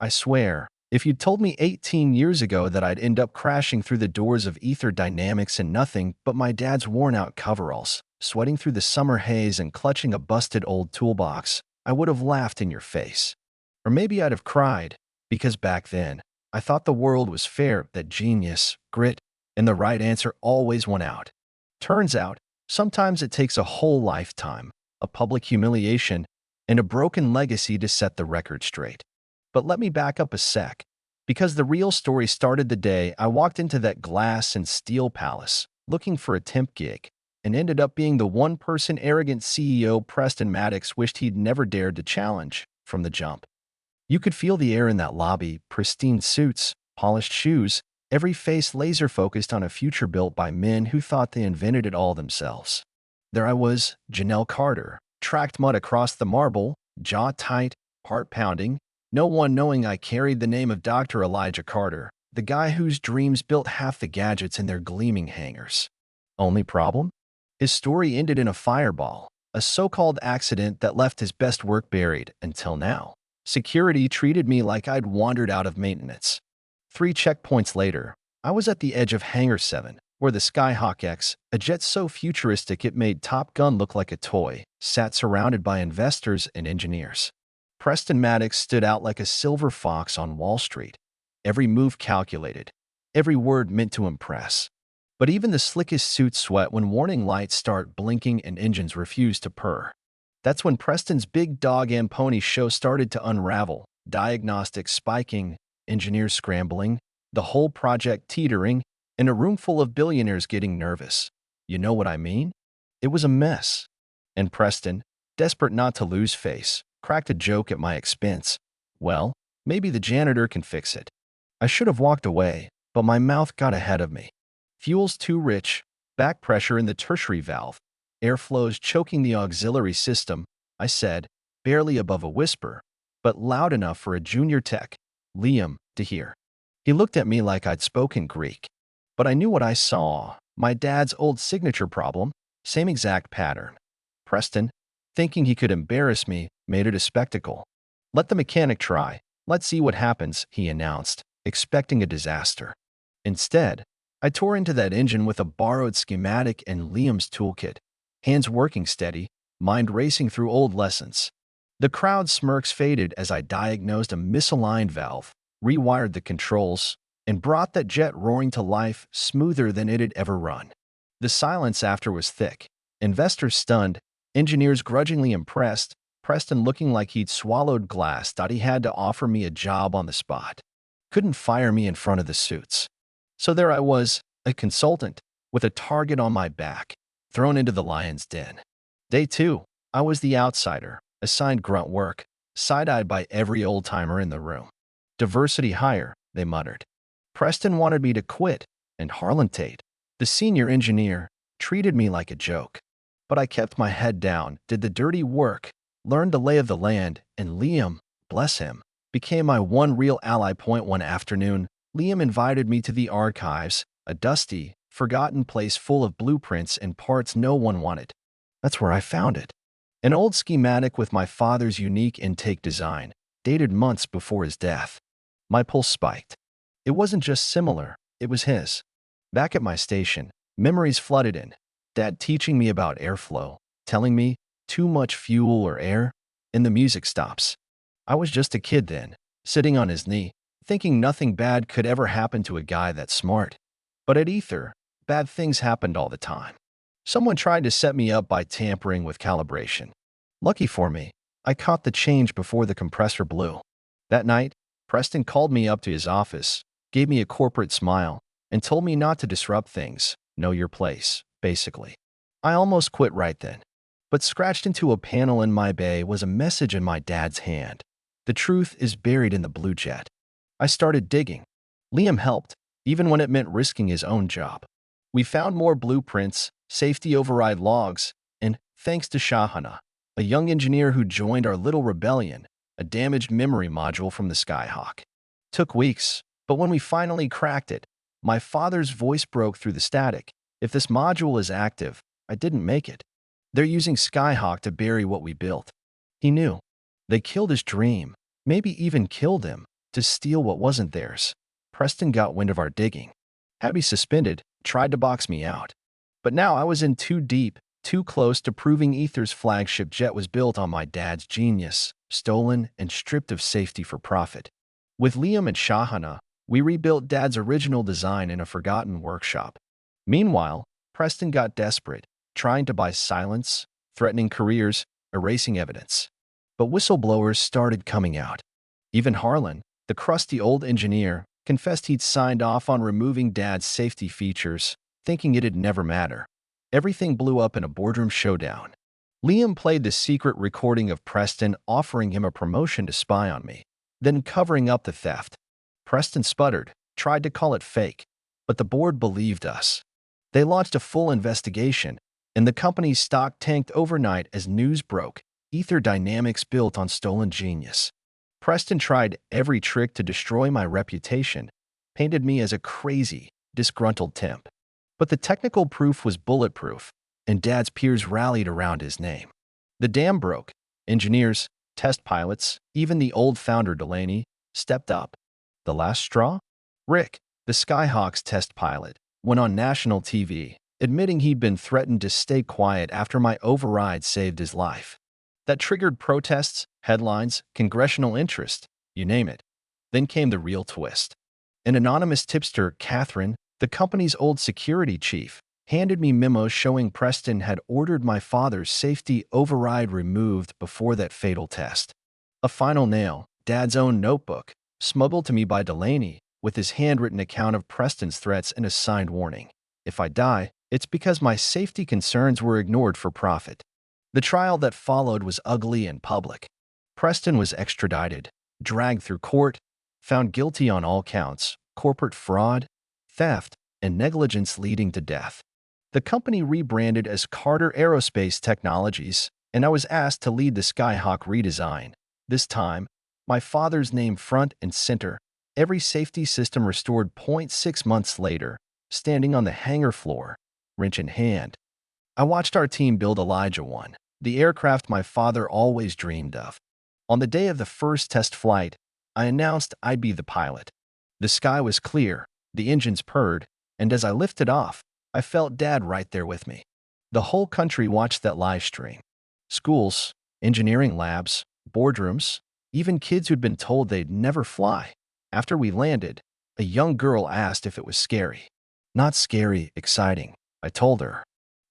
I swear, if you'd told me 18 years ago that I'd end up crashing through the doors of Ether Dynamics in nothing but my dad's worn-out coveralls, sweating through the summer haze and clutching a busted old toolbox, I would have laughed in your face. Or maybe I'd have cried, because back then, I thought the world was fair, that genius, grit, and the right answer always won out. Turns out, sometimes it takes a whole lifetime, a public humiliation, and a broken legacy to set the record straight. But let me back up a sec, because the real story started the day I walked into that glass and steel palace, looking for a temp gig, and ended up being the one-person arrogant CEO Preston Maddox wished he'd never dared to challenge from the jump. You could feel the air in that lobby, pristine suits, polished shoes, every face laser-focused on a future built by men who thought they invented it all themselves. There I was, Janelle Carter, tracked mud across the marble, jaw tight, heart pounding, no one knowing I carried the name of Dr. Elijah Carter, the guy whose dreams built half the gadgets in their gleaming hangars. Only problem? His story ended in a fireball, a so-called accident that left his best work buried until now. Security treated me like I'd wandered out of maintenance. 3 checkpoints later, I was at the edge of Hangar 7, where the Skyhawk X, a jet so futuristic it made Top Gun look like a toy, sat surrounded by investors and engineers. Preston Maddox stood out like a silver fox on Wall Street. Every move calculated, every word meant to impress. But even the slickest suits sweat when warning lights start blinking and engines refuse to purr. That's when Preston's big dog and pony show started to unravel, diagnostics spiking, engineers scrambling, the whole project teetering, and a room full of billionaires getting nervous. You know what I mean? It was a mess. And Preston, desperate not to lose face, cracked a joke at my expense. Well, maybe the janitor can fix it. I should have walked away, but my mouth got ahead of me. Fuel's too rich, back pressure in the tertiary valve, airflow's choking the auxiliary system, I said, barely above a whisper, but loud enough for a junior tech, Liam, to hear. He looked at me like I'd spoken Greek. But I knew what I saw, my dad's old signature problem, same exact pattern. Preston, thinking he could embarrass me, made it a spectacle. Let the mechanic try, let's see what happens, he announced, expecting a disaster. Instead, I tore into that engine with a borrowed schematic and Liam's toolkit, hands working steady, mind racing through old lessons. The crowd's smirks faded as I diagnosed a misaligned valve, rewired the controls, and brought that jet roaring to life smoother than it had ever run. The silence after was thick, investors stunned, engineers grudgingly impressed, Preston looking like he'd swallowed glass, thought he had to offer me a job on the spot. Couldn't fire me in front of the suits. So there I was, a consultant, with a target on my back, thrown into the lion's den. Day 2, I was the outsider, assigned grunt work, side-eyed by every old-timer in the room. Diversity hire, they muttered. Preston wanted me to quit, and Harlan Tate, the senior engineer, treated me like a joke. But I kept my head down, did the dirty work, learned the lay of the land, and Liam, bless him, became my one real ally. One afternoon, Liam invited me to the archives, a dusty, forgotten place full of blueprints and parts no one wanted. That's where I found it. An old schematic with my father's unique intake design, dated months before his death. My pulse spiked. It wasn't just similar, it was his. Back at my station, memories flooded in. Dad teaching me about airflow, telling me too much fuel or air, and the music stops. I was just a kid then, sitting on his knee, thinking nothing bad could ever happen to a guy that smart. But at Ether, bad things happened all the time. Someone tried to set me up by tampering with calibration. Lucky for me, I caught the change before the compressor blew. That night, Preston called me up to his office, gave me a corporate smile, and told me not to disrupt things, know your place, basically. I almost quit right then. But scratched into a panel in my bay was a message in my dad's hand. The truth is buried in the blue jet. I started digging. Liam helped, even when it meant risking his own job. We found more blueprints, safety override logs, and, thanks to Shahana, a young engineer who joined our little rebellion, a damaged memory module from the Skyhawk. Took weeks, but when we finally cracked it, my father's voice broke through the static. If this module is active, I didn't make it. They're using Skyhawk to bury what we built. He knew. They killed his dream, maybe even killed him, to steal what wasn't theirs. Preston got wind of our digging. Had me suspended, tried to box me out. But now I was in too deep, too close to proving Ether's flagship jet was built on my dad's genius, stolen and stripped of safety for profit. With Liam and Shahana, we rebuilt Dad's original design in a forgotten workshop. Meanwhile, Preston got desperate, trying to buy silence, threatening careers, erasing evidence. But whistleblowers started coming out. Even Harlan, the crusty old engineer, confessed he'd signed off on removing Dad's safety features, thinking it'd never matter. Everything blew up in a boardroom showdown. Liam played the secret recording of Preston offering him a promotion to spy on me, then covering up the theft. Preston sputtered, tried to call it fake, but the board believed us. They launched a full investigation, and the company's stock tanked overnight as news broke. Ether Dynamics built on stolen genius. Preston tried every trick to destroy my reputation, painted me as a crazy, disgruntled temp. But the technical proof was bulletproof, and Dad's peers rallied around his name. The dam broke. Engineers, test pilots, even the old founder Delaney, stepped up. The last straw? Rick, the Skyhawks test pilot, went on national TV, admitting he'd been threatened to stay quiet after my override saved his life. That triggered protests, headlines, congressional interest, you name it. Then came the real twist. An anonymous tipster, Catherine, the company's old security chief, handed me memos showing Preston had ordered my father's safety override removed before that fatal test. A final nail, Dad's own notebook, smuggled to me by Delaney, with his handwritten account of Preston's threats and a signed warning. If I die, it's because my safety concerns were ignored for profit. The trial that followed was ugly and public. Preston was extradited, dragged through court, found guilty on all counts: corporate fraud, theft, and negligence leading to death. The company rebranded as Carter Aerospace Technologies, and I was asked to lead the Skyhawk redesign. This time, my father's name front and center, every safety system restored. 6 months later, standing on the hangar floor, wrench in hand, I watched our team build Elijah 1, the aircraft my father always dreamed of. On the day of the first test flight, I announced I'd be the pilot. The sky was clear, the engines purred, and as I lifted off, I felt Dad right there with me. The whole country watched that live stream. Schools, engineering labs, boardrooms, even kids who'd been told they'd never fly. After we landed, a young girl asked if it was scary. Not scary, exciting, I told her.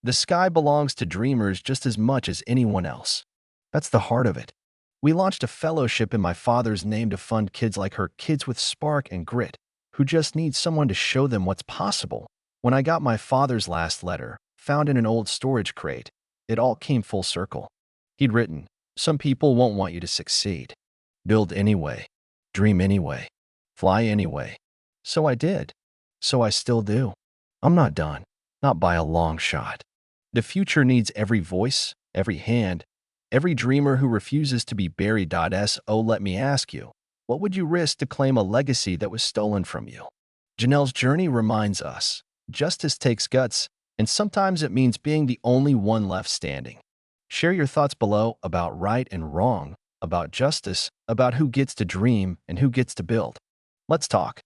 The sky belongs to dreamers just as much as anyone else. That's the heart of it. We launched a fellowship in my father's name to fund kids like her, kids with spark and grit, who just need someone to show them what's possible. When I got my father's last letter, found in an old storage crate, it all came full circle. He'd written, "Some people won't want you to succeed. Build anyway. Dream anyway. Fly anyway." So I did. So I still do. I'm not done. Not by a long shot. The future needs every voice, every hand, every dreamer who refuses to be buried. So let me ask you, what would you risk to claim a legacy that was stolen from you? Janelle's journey reminds us, justice takes guts, and sometimes it means being the only one left standing. Share your thoughts below about right and wrong, about justice, about who gets to dream and who gets to build. Let's talk.